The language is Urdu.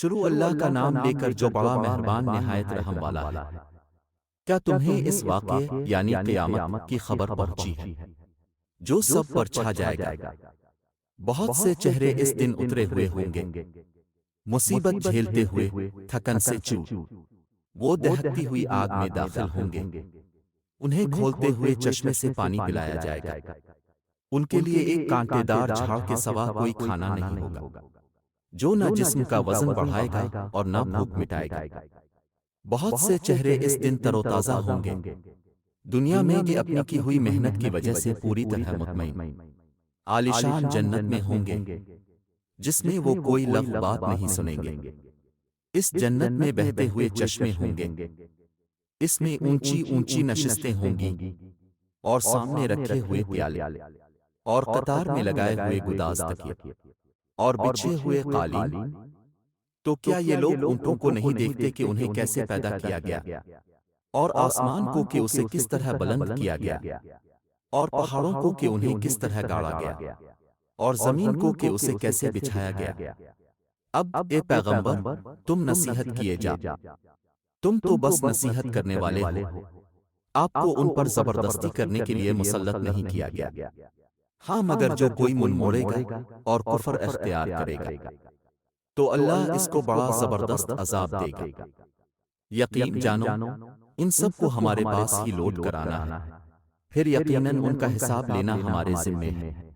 شروع اللہ کا نام لے کر جو بڑا مہربان نہایت رحم والا ہے۔ کیا تمہیں اس واقعے یعنی قیامت کی خبر پہنچی ہے جو سب پر چھا جائے گا؟ بہت سے چہرے اس دن اترے ہوئے ہوں گے، مصیبت جھیلتے ہوئے، تھکن سے چور۔ وہ دہکتی ہوئی آگ میں داخل ہوں گے، انہیں کھولتے ہوئے چشمے سے پانی پلایا جائے گا۔ ان کے لیے ایک کانٹے دار جھاڑ کے سوا کوئی کھانا نہیں ہوگا، جو نہ جسم کا وزن بڑھائے گا اور نہ بھوک مٹائے گا۔ بہت سے چہرے اس دن تر و تازہ ہوں گے، دنیا میں یہ اپنی کی ہوئی محنت کی وجہ سے پوری طرح مطمئن عالیشان جنت میں ہوں گے، جس میں وہ کوئی لغو بات نہیں سنیں گے۔ اس جنت میں بہتے ہوئے چشمے ہوں گے، اس میں اونچی اونچی نشستیں ہوں گی، اور سامنے رکھے ہوئے پیالے، اور قطار میں لگائے ہوئے گداز تکیے، اور بچھے ہوئے قالین۔ تو کیا یہ لوگ اونٹوں کو نہیں دیکھتے کہ انہیں کیسے پیدا کیا گیا، اور آسمان کو کہ اسے کس طرح بلند کیا گیا، اور پہاڑوں کو کہ انہیں کس طرح گاڑا گیا، اور زمین کو کہ اسے کیسے بچھایا گیا؟ اب اے پیغمبر تم نصیحت کیے جا، تم تو بس نصیحت کرنے والے ہو، آپ کو ان پر زبردستی کرنے کے لیے مسلط نہیں کیا گیا۔ ہاں مگر جو کوئی من موڑے گا اور کفر اختیار کرے گا تو اللہ اس کو بڑا زبردست عذاب دے گا۔ یقین جانو ان سب کو ہمارے پاس ہی لوٹ کر آنا ہے، پھر یقیناً ان کا حساب لینا ہمارے ذمے ہے۔